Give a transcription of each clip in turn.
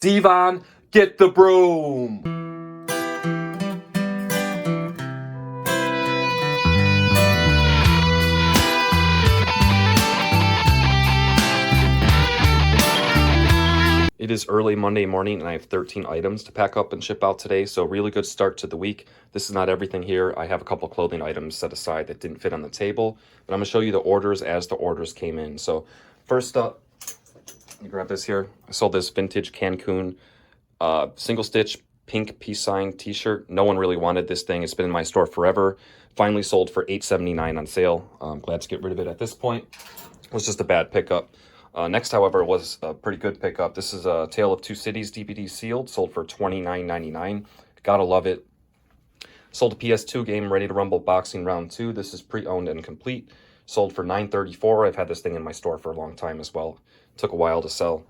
Devon, get the broom! It is early Monday morning and I have 13 items to pack up and ship out today, so really good start to the week. This is not everything here. I have a couple clothing items set aside that didn't fit on the table, but I'm going to show you the orders as the orders came in. So first up, let me grab this here. I sold this vintage Cancun single stitch pink peace sign t-shirt. No one really wanted this thing. It's been in my store forever. Finally sold for $8.79 on sale. I'm glad to get rid of it at this point. It was just a bad pickup. Next, however, was a pretty good pickup. This is a Tale of Two Cities DVD sealed, sold for $29.99. Gotta love it. Sold a PS2 game, Ready to Rumble Boxing Round 2. This is pre-owned and complete. Sold for $9.34. I've had this thing in my store for a long time as well. Took a while to sell.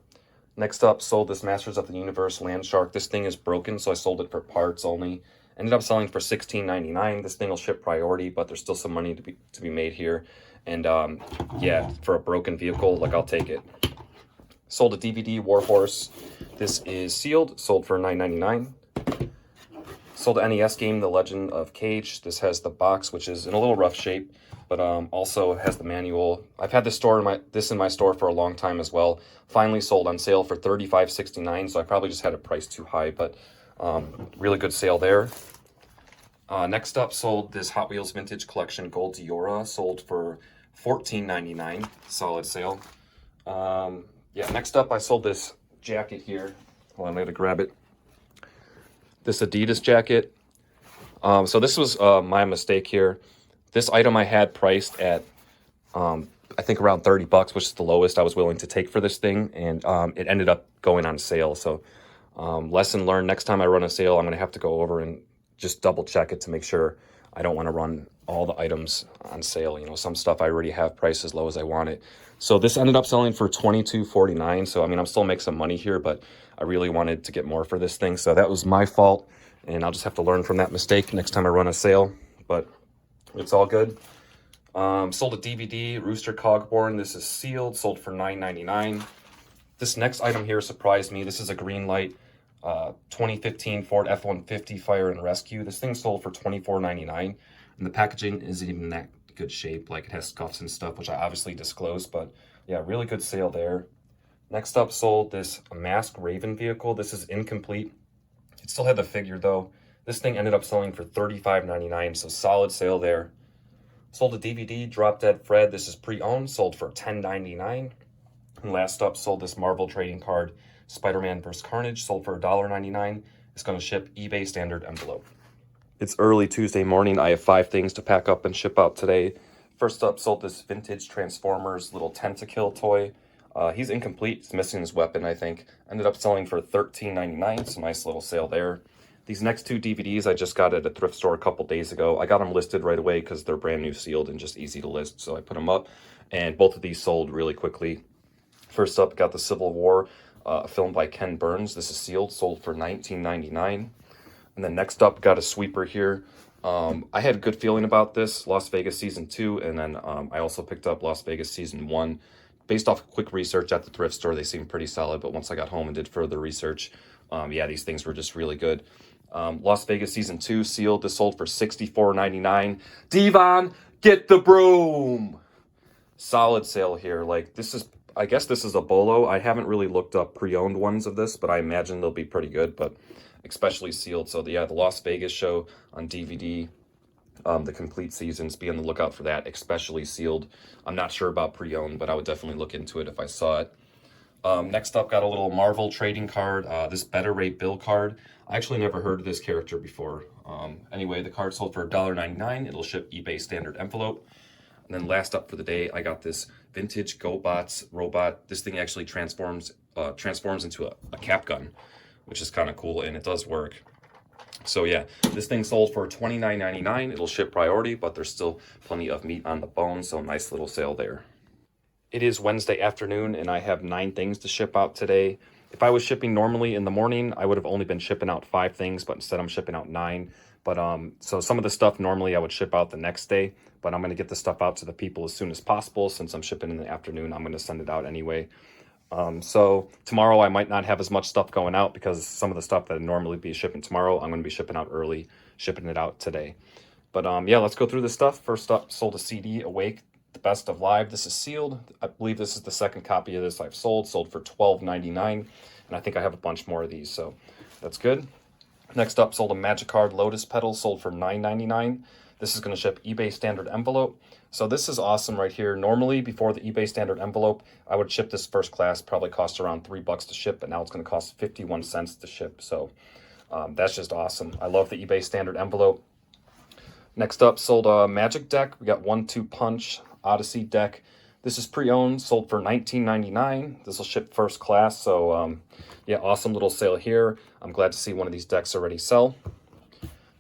Next up, sold this Masters of the Universe Land Shark. This thing is broken, so I sold it for parts only. Ended up selling for $16.99. This thing will ship priority, but there's still some money to be made here. And yeah, for a broken vehicle, like, I'll take it. Sold a DVD Warhorse. This is sealed, sold for $9.99. Sold an NES game, The Legend of Cage. This has the box, which is in a little rough shape, but also has the manual. I've had this in my store for a long time as well. Finally sold on sale for $35.69, so I probably just had it priced too high, but really good sale there. Next up, sold this Hot Wheels Vintage Collection Gold Diora, sold for $14.99, solid sale. Yeah, next up, I sold this jacket here. Hold on, I gotta grab it. This Adidas jacket. So this was my mistake here. This item I had priced at, I think around $30, which is the lowest I was willing to take for this thing, and it ended up going on sale. So lesson learned, next time I run a sale, I'm gonna have to go over and just double check it to make sure I don't want to run all the items on sale. You know, some stuff I already have priced as low as I want it. So this ended up selling for $22.49. So I mean, I'm still making some money here, but I really wanted to get more for this thing. So that was my fault, and I'll just have to learn from that mistake next time I run a sale, but it's all good. Sold a DVD, Rooster Cogborn. This is sealed, sold for $9.99. This next item here surprised me. This is a green light 2015 Ford F-150 Fire and Rescue. This thing sold for $24.99, and the packaging isn't even that good shape. Like, it has scuffs and stuff, which I obviously disclosed, but yeah, really good sale there. Next up, sold this Mask Raven vehicle. This is incomplete. It still had the figure though. This thing ended up selling for $35.99, so solid sale there. Sold a DVD, Drop Dead Fred. This is pre-owned, sold for $10.99. And last up, sold this Marvel trading card, Spider-Man vs. Carnage, sold for $1.99. It's going to ship eBay standard envelope. It's early Tuesday morning. I have 5 things to pack up and ship out today. First up, sold this vintage Transformers little Tentakill toy. He's incomplete. He's missing his weapon, I think. Ended up selling for $13.99. It's a nice little sale there. These next 2 DVDs I just got at a thrift store a couple days ago. I got them listed right away because they're brand new sealed and just easy to list. So I put them up, and both of these sold really quickly. First up, got the Civil War film by Ken Burns. This is sealed, sold for $19.99. And then next up, got a sweeper here. I had a good feeling about this, Las Vegas Season 2, and then I also picked up Las Vegas Season 1. Based off quick research at the thrift store, they seemed pretty solid, but once I got home and did further research, yeah, these things were just really good. Las Vegas Season 2 sealed. This sold for $64.99. Devon, get the broom! Solid sale here. Like, this is, I guess this is a BOLO. I haven't really looked up pre-owned ones of this, but I imagine they'll be pretty good, but especially sealed. So yeah, the Las Vegas show on DVD, the complete seasons, be on the lookout for that, especially sealed. I'm not sure about pre-owned, but I would definitely look into it if I saw it. Next up, got a little Marvel trading card, this Better Rate Bill card. I actually never heard of this character before. Anyway, the card sold for $1.99. It'll ship eBay standard envelope. And then last up for the day, I got this vintage GoBots robot. This thing actually transforms into a cap gun, which is kind of cool, and it does work. So yeah, this thing sold for $29.99. It'll ship priority, but there's still plenty of meat on the bone, so nice little sale there. It is Wednesday afternoon, and I have 9 things to ship out today. If I was shipping normally in the morning, I would have only been shipping out 5 things, but instead I'm shipping out 9. But so some of the stuff normally I would ship out the next day, but I'm going to get the stuff out to the people as soon as possible. Since I'm shipping in the afternoon, I'm going to send it out anyway. So tomorrow I might not have as much stuff going out because some of the stuff that I'd normally be shipping tomorrow, I'm going to be shipping out early, shipping it out today. But yeah, let's go through this stuff. First up, sold a CD, Awake, The Best of Live. This is sealed. I believe this is the second copy of this I've sold for $12.99. And I think I have a bunch more of these, so that's good. Next up, sold a Magic Card Lotus Petal, sold for $9.99. This is going to ship eBay standard envelope. So this is awesome right here. Normally, before the eBay standard envelope, I would ship this first class, probably cost around $3 to ship, but now it's going to cost 51 cents to ship. So that's just awesome. I love the eBay standard envelope. Next up, sold a Magic deck. We got 1-2 Punch Odyssey deck. This is pre-owned, sold for $19.99. This will ship first class, so yeah, awesome little sale here. I'm glad to see one of these decks already sell.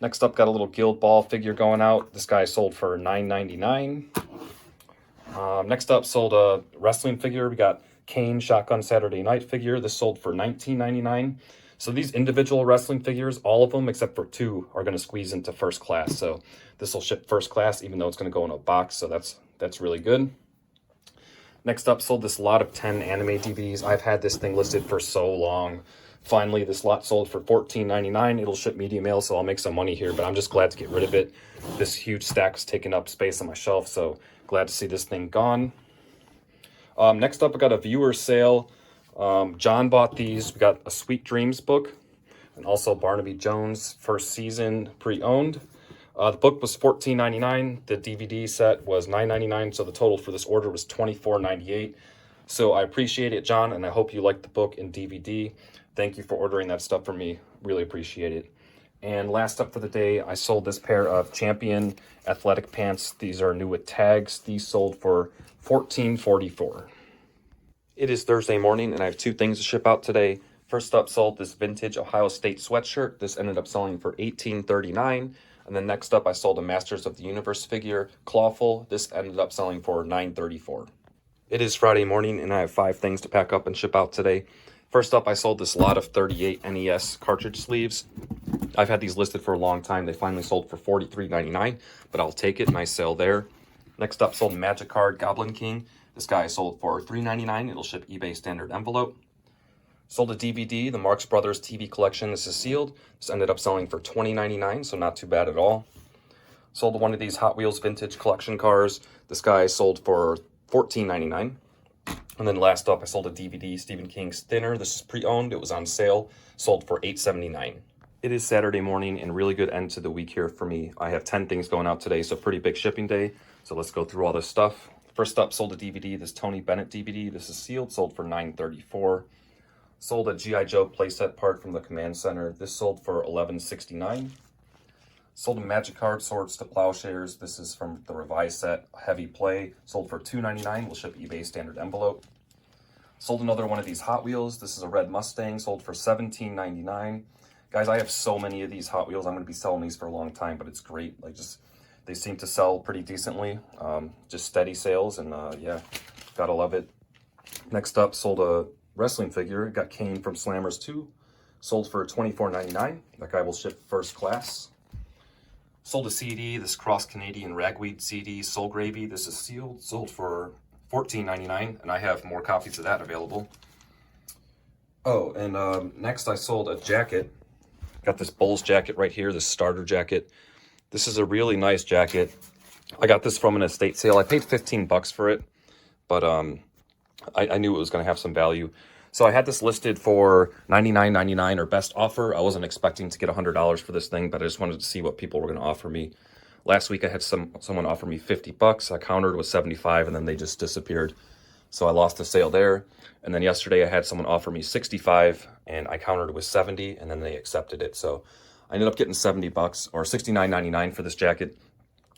Next up, got a little Guild Ball figure going out. This guy sold for $9.99. Next up, sold a wrestling figure. We got Kane Shotgun Saturday Night figure. This sold for $19.99. So these individual wrestling figures, all of them except for 2, are going to squeeze into first class. So this will ship first class, even though it's going to go in a box. So that's really good. Next up, sold this lot of 10 anime DVDs. I've had this thing listed for so long. Finally, this lot sold for $14.99. It'll ship media mail, so I'll make some money here, but I'm just glad to get rid of it. This huge stack's taking up space on my shelf, so glad to see this thing gone. Next up, I got a viewer sale. John bought these. We got a Sweet Dreams book and also Barnaby Jones first season pre-owned. The book was $14.99. The DVD set was $9.99, so the total for this order was $24.98. So I appreciate it, John, and I hope you liked the book and DVD. Thank you for ordering that stuff for me. Really appreciate it. And last up for the day, I sold this pair of Champion athletic pants. These are new with tags. These sold for $14.44. It is Thursday morning, and I have 2 things to ship out today. First up, sold this vintage Ohio State sweatshirt. This ended up selling for $18.39. And then next up, I sold a Masters of the Universe figure, Clawful. This ended up selling for $9.34. It is Friday morning, and I have 5 things to pack up and ship out today. First up, I sold this lot of 38 NES cartridge sleeves. I've had these listed for a long time. They finally sold for $43.99, but I'll take it. Nice sale there. Next up, sold Magic Card Goblin King. This guy sold for $3.99. It'll ship eBay standard envelope. Sold a DVD, the Marx Brothers TV collection. This is sealed. This ended up selling for $20.99, so not too bad at all. Sold one of these Hot Wheels vintage collection cars. This guy sold for $14.99. And then last up, I sold a DVD, Stephen King's Thinner. This is pre-owned. It was on sale. Sold for $8.79. It is Saturday morning and really good end to the week here for me. I have 10 things going out today, so pretty big shipping day. So let's go through all this stuff. First up, sold a DVD, this Tony Bennett DVD. This is sealed, sold for $9.34. Sold a G.I. Joe playset part from the Command Center. This sold for $11.69. Sold a Magic Card Swords to Plowshares. This is from the revised set, Heavy Play. Sold for $2.99. We'll ship eBay standard envelope. Sold another one of these Hot Wheels. This is a red Mustang. Sold for $17.99. Guys, I have so many of these Hot Wheels. I'm going to be selling these for a long time, but it's great. They seem to sell pretty decently. Just steady sales, and yeah, gotta love it. Next up, sold a wrestling figure. Got Kane from Slammers 2. Sold for $24.99. That guy will ship first class. Sold a CD, this Cross Canadian Ragweed CD, Soul Gravy. This is sealed. Sold for $14.99, and I have more copies of that available. Oh, and next I sold a jacket. Got this Bulls jacket right here, this starter jacket. This is a really nice jacket. I got this from an estate sale. I paid $15 for it, but I knew it was going to have some value. So I had this listed for $99.99 or best offer. I wasn't expecting to get $100 for this thing, but I just wanted to see what people were going to offer me. Last week I had someone offer me $50. I countered with $75, and then they just disappeared. So I lost the sale there. And then yesterday I had someone offer me $65, and I countered with $70, and then they accepted it. So I ended up getting $70 or $69.99 for this jacket,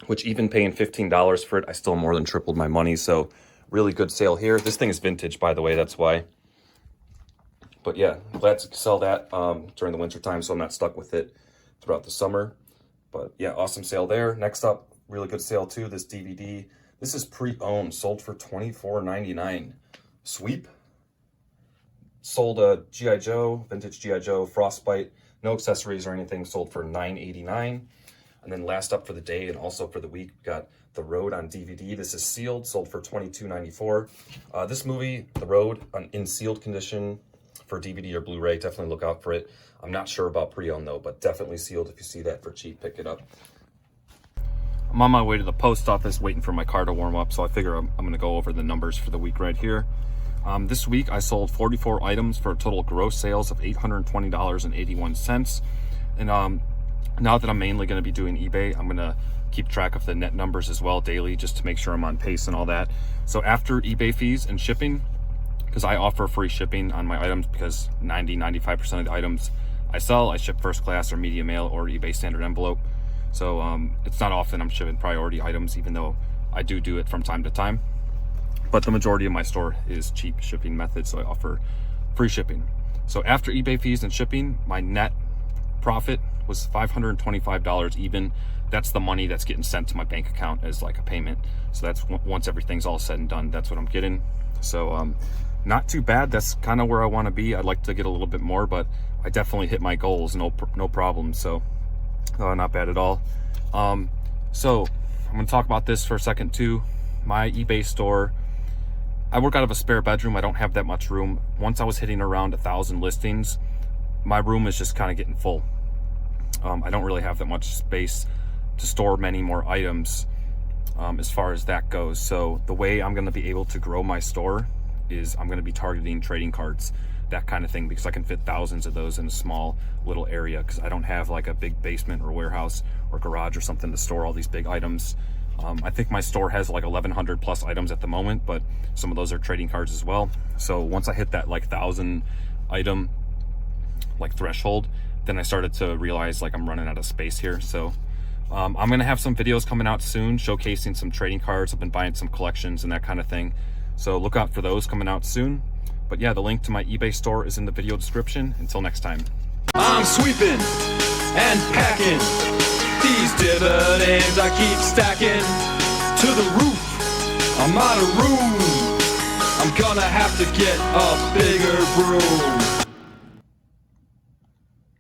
which even paying $15 for it, I still more than tripled my money. So really good sale here. This thing is vintage, by the way, that's why. But yeah, glad to sell that during the winter time, so I'm not stuck with it throughout the summer. But yeah, awesome sale there. Next up, really good sale too, this DVD. This is pre-owned, sold for $24.99. Sweep. Sold a G.I. Joe, vintage G.I. Joe, Frostbite. No accessories or anything, sold for $9.89. And then last up for the day and also for the week, we got The Road on DVD. This is sealed, sold for $22.94. This movie, The Road, in sealed condition for DVD or Blu-ray, definitely look out for it. I'm not sure about pre-owned though, but definitely sealed. If you see that for cheap, pick it up. I'm on my way to the post office waiting for my car to warm up, so I figure I'm going to go over the numbers for the week right here. This week I sold 44 items for a total gross sales of $820.81. And now that I'm mainly going to be doing eBay, I'm going to keep track of the net numbers as well daily, just to make sure I'm on pace and all that. So after eBay fees and shipping, because I offer free shipping on my items, because 95% of the items I sell, I ship first class or media mail or eBay standard envelope. So it's not often I'm shipping priority items, even though I do it from time to time. But the majority of my store is cheap shipping methods, so I offer free shipping. So after eBay fees and shipping, my net profit was $525 even. That's the money that's getting sent to my bank account as like a payment. So that's once everything's all said and done, that's what I'm getting. So not too bad. That's kind of where I want to be. I'd like to get a little bit more, but I definitely hit my goals, no problem. So not bad at all. So I'm going to talk about this for a second too. My eBay store, I work out of a spare bedroom. I don't have that much room. Once I was hitting around 1,000 listings, my room is just kind of getting full. I don't really have that much space to store many more items as far as that goes. So the way I'm going to be able to grow my store is I'm going to be targeting trading cards, that kind of thing, because I can fit thousands of those in a small little area, because I don't have like a big basement or warehouse or garage or something to store all these big items. I think my store has like 1,100 plus items at the moment, but some of those are trading cards as well. So once I hit that like 1,000 item like threshold, then I started to realize like I'm running out of space here. So I'm gonna have some videos coming out soon showcasing some trading cards. I've been buying some collections and that kind of thing, so look out for those coming out soon. But yeah, the link to my eBay store is in the video description. Until next time. I'm sweeping and packing these dividends I keep stacking to the roof. I'm out of room. I'm gonna have to get a bigger broom.